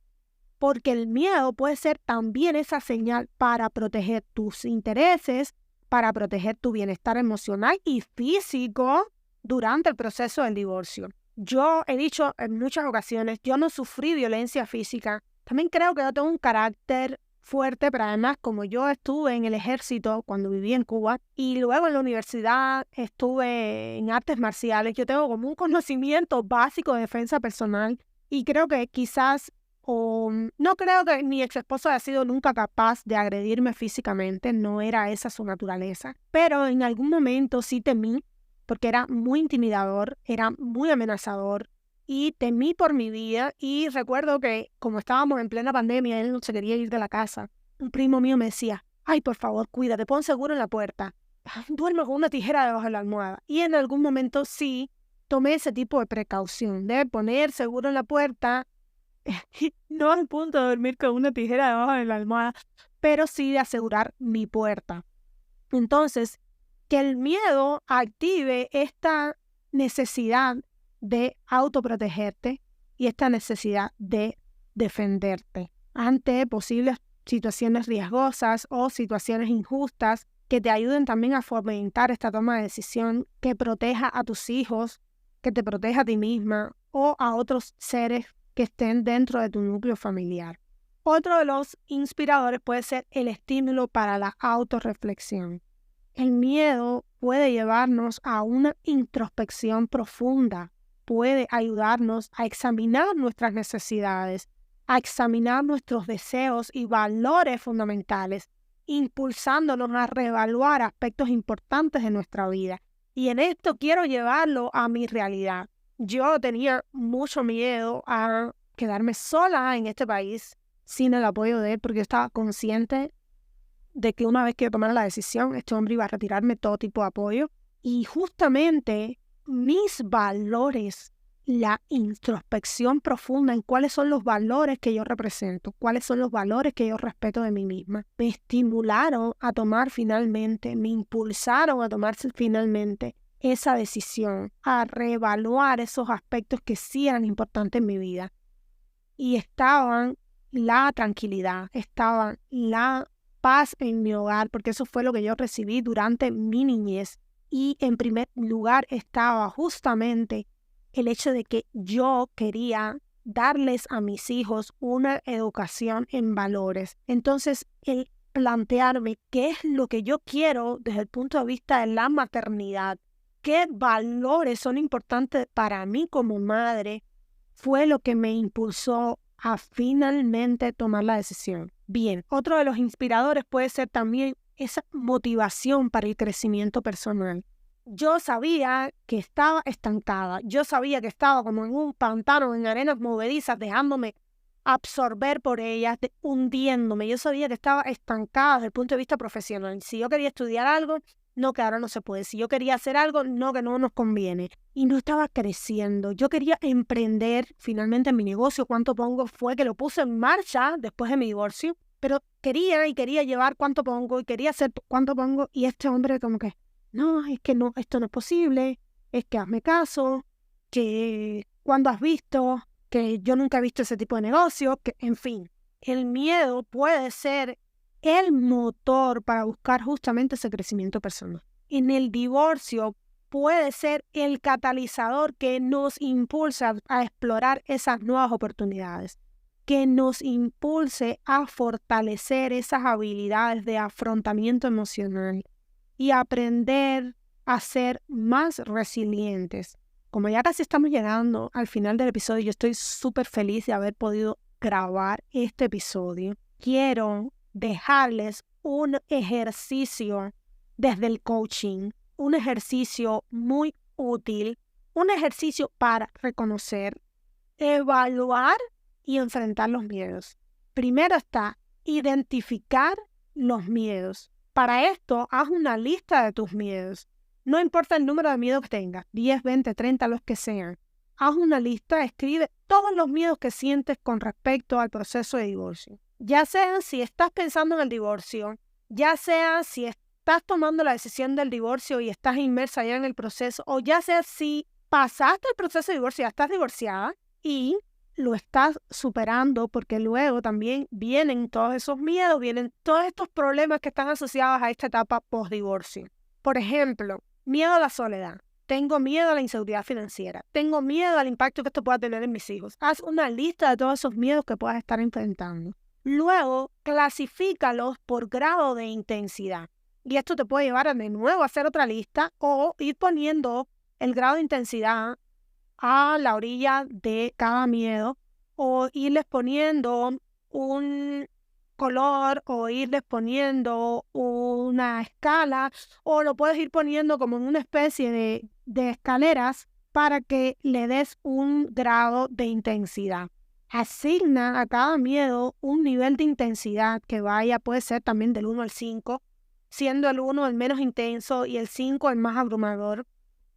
Porque el miedo puede ser también esa señal para proteger tus intereses, para proteger tu bienestar emocional y físico durante el proceso del divorcio. Yo he dicho en muchas ocasiones, yo no sufrí violencia física. También creo que yo tengo un carácter fuerte, pero además como yo estuve en el ejército cuando viví en Cuba y luego en la universidad estuve en artes marciales, yo tengo como un conocimiento básico de defensa personal y creo que quizás no creo que mi ex esposo haya sido nunca capaz de agredirme físicamente, no era esa su naturaleza, pero en algún momento sí temí, porque era muy intimidador, era muy amenazador y temí por mi vida. Y recuerdo que como estábamos en plena pandemia, él no se quería ir de la casa, un primo mío me decía, ay, por favor, cuídate, pon seguro en la puerta, duerme con una tijera debajo de la almohada. Y en algún momento sí tomé ese tipo de precaución de poner seguro en la puerta, no al punto de dormir con una tijera debajo de la almohada, pero sí de asegurar mi puerta. Entonces, que el miedo active esta necesidad de autoprotegerte y esta necesidad de defenderte ante posibles situaciones riesgosas o situaciones injustas que te ayuden también a fomentar esta toma de decisión que proteja a tus hijos, que te proteja a ti misma o a otros seres que estén dentro de tu núcleo familiar. Otro de los inspiradores puede ser el estímulo para la autorreflexión. El miedo puede llevarnos a una introspección profunda, puede ayudarnos a examinar nuestras necesidades, a examinar nuestros deseos y valores fundamentales, impulsándonos a reevaluar aspectos importantes de nuestra vida. Y en esto quiero llevarlo a mi realidad. Yo tenía mucho miedo a quedarme sola en este país sin el apoyo de él, porque yo estaba consciente de que una vez que yo tomara la decisión, este hombre iba a retirarme todo tipo de apoyo. Y justamente mis valores, la introspección profunda en cuáles son los valores que yo represento, cuáles son los valores que yo respeto de mí misma, me estimularon a tomar finalmente, me impulsaron a tomar finalmente esa decisión, a reevaluar esos aspectos que sí eran importantes en mi vida. Y estaban la tranquilidad, estaban la paz en mi hogar, porque eso fue lo que yo recibí durante mi niñez. Y en primer lugar estaba justamente el hecho de que yo quería darles a mis hijos una educación en valores. Entonces, el plantearme qué es lo que yo quiero desde el punto de vista de la maternidad, qué valores son importantes para mí como madre, fue lo que me impulsó a finalmente tomar la decisión. Bien, otro de los inspiradores puede ser también esa motivación para el crecimiento personal. Yo sabía que estaba estancada, yo sabía que estaba como en un pantano, en arenas movedizas, dejándome absorber por ellas, hundiéndome. Yo sabía que estaba estancada desde el punto de vista profesional. Si yo quería estudiar algo, no, que ahora no se puede. Si yo quería hacer algo, no, que no nos conviene. Y no estaba creciendo. Yo quería emprender finalmente mi negocio. Cuánto Pongo fue que lo puse en marcha después de mi divorcio. Pero quería llevar Cuánto Pongo y quería hacer Cuánto Pongo. Y este hombre como que, no, es que no, esto no es posible. Es que hazme caso. Que cuando has visto, que yo nunca he visto ese tipo de negocio. Que, en fin, el miedo puede ser el motor para buscar justamente ese crecimiento personal. En el divorcio puede ser el catalizador que nos impulsa a explorar esas nuevas oportunidades, que nos impulse a fortalecer esas habilidades de afrontamiento emocional y aprender a ser más resilientes. Como ya casi estamos llegando al final del episodio, yo estoy súper feliz de haber podido grabar este episodio. Quiero dejarles un ejercicio desde el coaching, un ejercicio muy útil, un ejercicio para reconocer, evaluar y enfrentar los miedos. Primero está identificar los miedos. Para esto, haz una lista de tus miedos. No importa el número de miedos que tengas, 10, 20, 30, los que sean. Haz una lista, escribe todos los miedos que sientes con respecto al proceso de divorcio. Ya sea si estás pensando en el divorcio, ya sea si estás tomando la decisión del divorcio y estás inmersa ya en el proceso, o ya sea si pasaste el proceso de divorcio, ya estás divorciada y lo estás superando, porque luego también vienen todos esos miedos, vienen todos estos problemas que están asociados a esta etapa post-divorcio. Por ejemplo, miedo a la soledad. Tengo miedo a la inseguridad financiera. Tengo miedo al impacto que esto pueda tener en mis hijos. Haz una lista de todos esos miedos que puedas estar enfrentando. Luego, clasifícalos por grado de intensidad. Y esto te puede llevar a de nuevo a hacer otra lista o ir poniendo el grado de intensidad a la orilla de cada miedo o irles poniendo un color o irles poniendo una escala o lo puedes ir poniendo como en una especie de escaleras para que le des un grado de intensidad. Asigna a cada miedo un nivel de intensidad que puede ser también del 1 al 5, siendo el 1 el menos intenso y el 5 el más abrumador.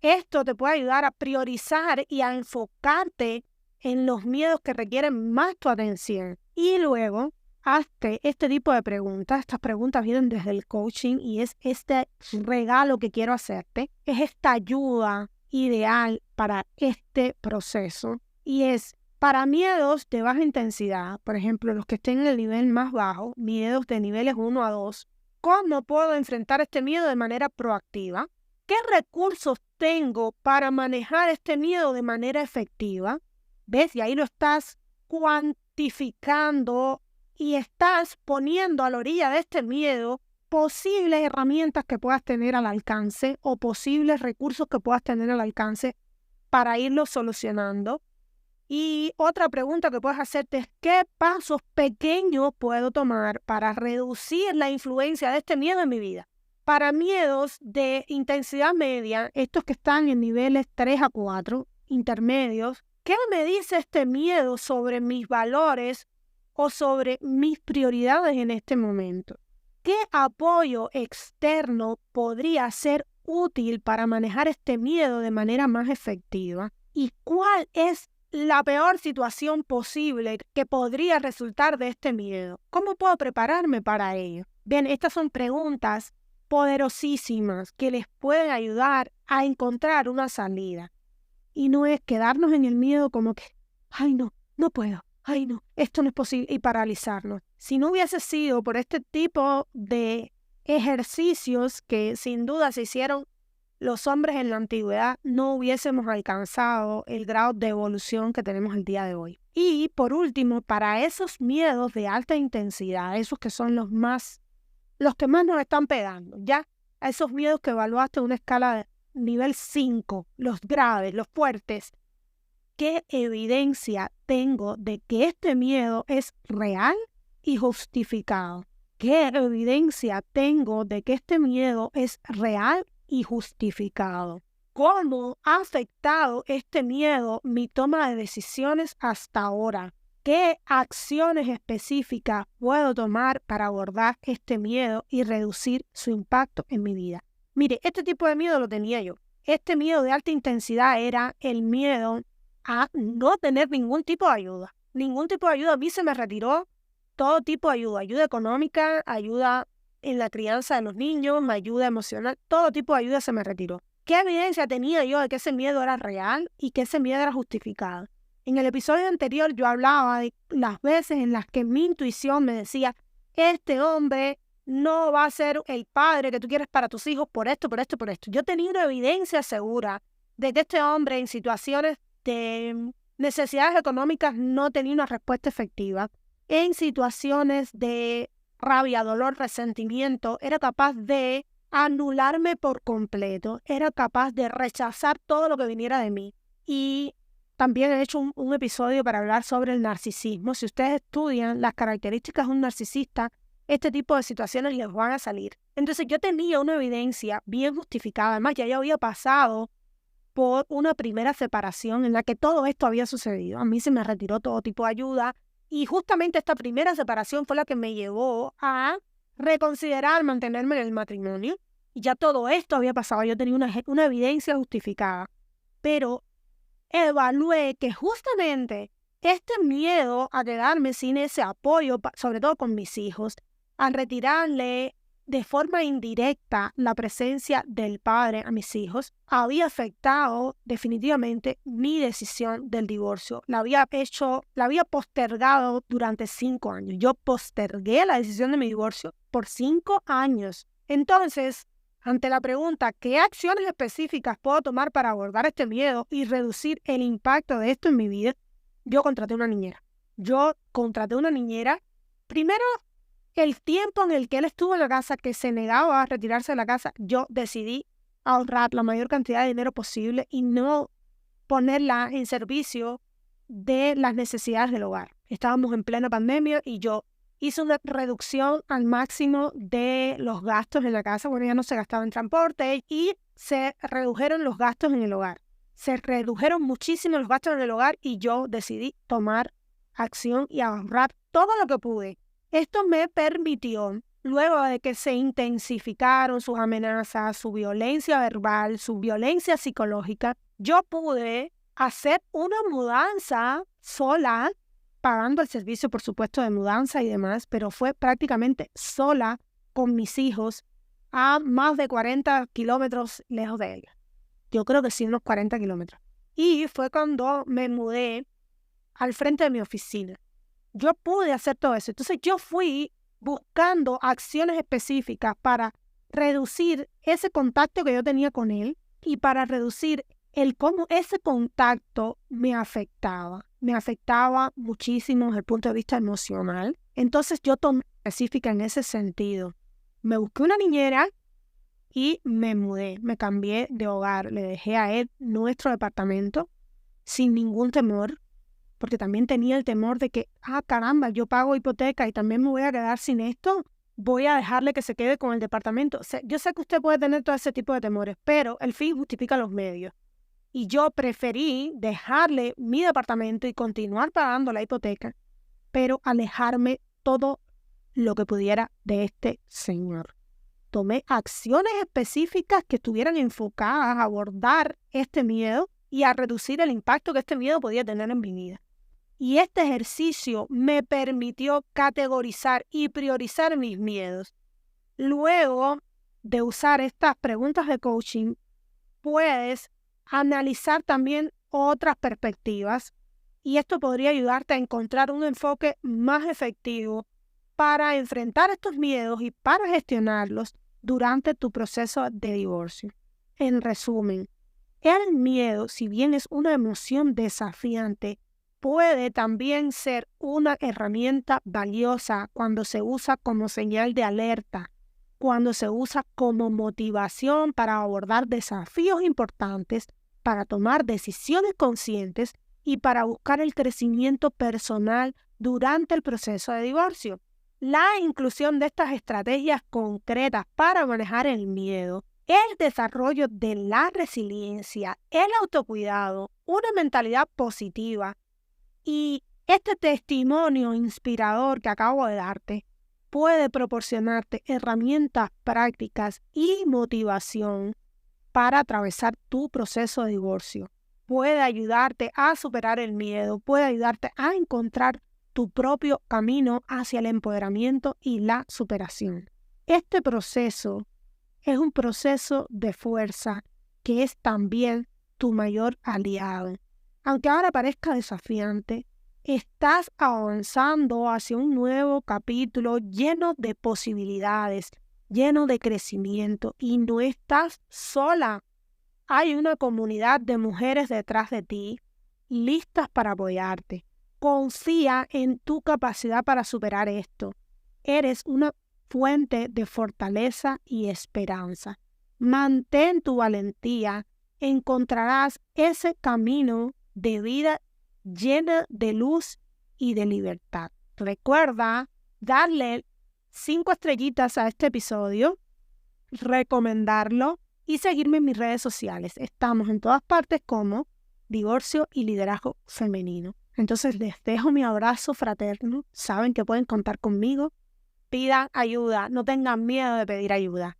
Esto te puede ayudar a priorizar y a enfocarte en los miedos que requieren más tu atención. Y luego, hazte este tipo de preguntas. Estas preguntas vienen desde el coaching y es este regalo que quiero hacerte. Es esta ayuda ideal para este proceso y es para miedos de baja intensidad, por ejemplo, los que estén en el nivel más bajo, miedos de niveles 1 a 2, ¿cómo puedo enfrentar este miedo de manera proactiva? ¿Qué recursos tengo para manejar este miedo de manera efectiva? ¿Ves? Y ahí lo estás cuantificando y estás poniendo a la orilla de este miedo posibles herramientas que puedas tener al alcance o posibles recursos que puedas tener al alcance para irlo solucionando. Y otra pregunta que puedes hacerte es ¿qué pasos pequeños puedo tomar para reducir la influencia de este miedo en mi vida? Para miedos de intensidad media, estos que están en niveles 3 a 4, intermedios, ¿qué me dice este miedo sobre mis valores o sobre mis prioridades en este momento? ¿Qué apoyo externo podría ser útil para manejar este miedo de manera más efectiva? ¿Y cuál es la peor situación posible que podría resultar de este miedo? ¿Cómo puedo prepararme para ello? Bien, estas son preguntas poderosísimas que les pueden ayudar a encontrar una salida. Y no es quedarnos en el miedo como que, ay no, no puedo, ay no, esto no es posible, y paralizarnos. Si no hubiese sido por este tipo de ejercicios que sin duda se hicieron los hombres en la antigüedad, no hubiésemos alcanzado el grado de evolución que tenemos el día de hoy. Y por último, para esos miedos de alta intensidad, esos que son los que más nos están pegando, ya a esos miedos que evaluaste en una escala de nivel 5, los graves, los fuertes, ¿qué evidencia tengo de que este miedo es real y justificado? ¿Qué evidencia tengo de que este miedo es real y justificado? ¿Cómo ha afectado este miedo mi toma de decisiones hasta ahora? ¿Qué acciones específicas puedo tomar para abordar este miedo y reducir su impacto en mi vida? Mire, este tipo de miedo lo tenía yo. Este miedo de alta intensidad era el miedo a no tener ningún tipo de ayuda. Ningún tipo de ayuda. A mí se me retiró todo tipo de ayuda. Ayuda económica, ayuda en la crianza de los niños, ayuda emocional. Todo tipo de ayuda se me retiró. ¿Qué evidencia tenía yo de que ese miedo era real y que ese miedo era justificado? En el episodio anterior yo hablaba de las veces en las que mi intuición me decía, este hombre no va a ser el padre que tú quieres para tus hijos por esto, por esto, por esto. Yo tenía una evidencia segura de que este hombre en situaciones de necesidades económicas no tenía una respuesta efectiva. En situaciones de rabia, dolor, resentimiento, era capaz de anularme por completo, era capaz de rechazar todo lo que viniera de mí. Y también he hecho un episodio para hablar sobre el narcisismo. Si ustedes estudian las características de un narcisista, este tipo de situaciones les van a salir. Entonces yo tenía una evidencia bien justificada. Además, ya yo había pasado por una primera separación en la que todo esto había sucedido. A mí se me retiró todo tipo de ayuda y justamente esta primera separación fue la que me llevó a reconsiderar mantenerme en el matrimonio. Y ya todo esto había pasado. Yo tenía una evidencia justificada. Pero evalué que justamente este miedo a quedarme sin ese apoyo, sobre todo con mis hijos, a retirarle de forma indirecta la presencia del padre a mis hijos, había afectado definitivamente mi decisión del divorcio. La había postergado durante 5 años. Yo postergué la decisión de mi divorcio por 5 años. Entonces, ante la pregunta, ¿qué acciones específicas puedo tomar para abordar este miedo y reducir el impacto de esto en mi vida? Yo contraté una niñera. Primero, el tiempo en el que él estuvo en la casa, que se negaba a retirarse de la casa, yo decidí ahorrar la mayor cantidad de dinero posible y no ponerla en servicio de las necesidades del hogar. Estábamos en plena pandemia y yo hice una reducción al máximo de los gastos en la casa. Bueno, ya no se gastaba en transporte y se redujeron los gastos en el hogar. Se redujeron muchísimo los gastos en el hogar y yo decidí tomar acción y ahorrar todo lo que pude. Esto me permitió, luego de que se intensificaron sus amenazas, su violencia verbal, su violencia psicológica, yo pude hacer una mudanza sola, pagando el servicio, por supuesto, de mudanza y demás, pero fue prácticamente sola con mis hijos a más de 40 kilómetros lejos de ella. yo creo que sí, unos 40 kilómetros. Y fue cuando me mudé al frente de mi oficina. Yo pude hacer todo eso. Entonces yo fui buscando acciones específicas para reducir ese contacto que yo tenía con él y para reducir el cómo ese contacto me afectaba. Me afectaba muchísimo desde el punto de vista emocional. Entonces yo tomé específica en ese sentido. Me busqué una niñera y me mudé, me cambié de hogar. Le dejé a él nuestro departamento sin ningún temor, porque también tenía el temor de que, caramba, yo pago hipoteca y también me voy a quedar sin esto. Voy a dejarle que se quede con el departamento. O sea, yo sé que usted puede tener todo ese tipo de temores, pero el fin justifica los medios. Y yo preferí dejarle mi departamento y continuar pagando la hipoteca, pero alejarme todo lo que pudiera de este señor. Tomé acciones específicas que estuvieran enfocadas a abordar este miedo y a reducir el impacto que este miedo podía tener en mi vida. Y este ejercicio me permitió categorizar y priorizar mis miedos. Luego de usar estas preguntas de coaching, puedes analizar también otras perspectivas y esto podría ayudarte a encontrar un enfoque más efectivo para enfrentar estos miedos y para gestionarlos durante tu proceso de divorcio. En resumen, el miedo, si bien es una emoción desafiante, puede también ser una herramienta valiosa cuando se usa como señal de alerta, cuando se usa como motivación para abordar desafíos importantes, para tomar decisiones conscientes y para buscar el crecimiento personal durante el proceso de divorcio. La inclusión de estas estrategias concretas para manejar el miedo, el desarrollo de la resiliencia, el autocuidado, una mentalidad positiva y este testimonio inspirador que acabo de darte puede proporcionarte herramientas prácticas y motivación para atravesar tu proceso de divorcio. Puede ayudarte a superar el miedo, puede ayudarte a encontrar tu propio camino hacia el empoderamiento y la superación. Este proceso es un proceso de fuerza que es también tu mayor aliado. Aunque ahora parezca desafiante, estás avanzando hacia un nuevo capítulo lleno de posibilidades, lleno de crecimiento y no estás sola. Hay una comunidad de mujeres detrás de ti, listas para apoyarte. Confía en tu capacidad para superar esto. Eres una fuente de fortaleza y esperanza. Mantén tu valentía. Encontrarás ese camino de vida llena de luz y de libertad. Recuerda darle 5 estrellitas a este episodio, recomendarlo y seguirme en mis redes sociales. Estamos en todas partes como Divorcio y Liderazgo Femenino. Entonces les dejo mi abrazo fraterno. Saben que pueden contar conmigo. Pidan ayuda. No tengan miedo de pedir ayuda.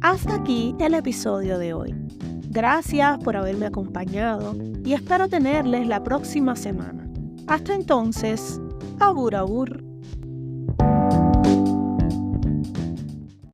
Hasta aquí el episodio de hoy. Gracias por haberme acompañado y espero tenerles la próxima semana. Hasta entonces, abur abur.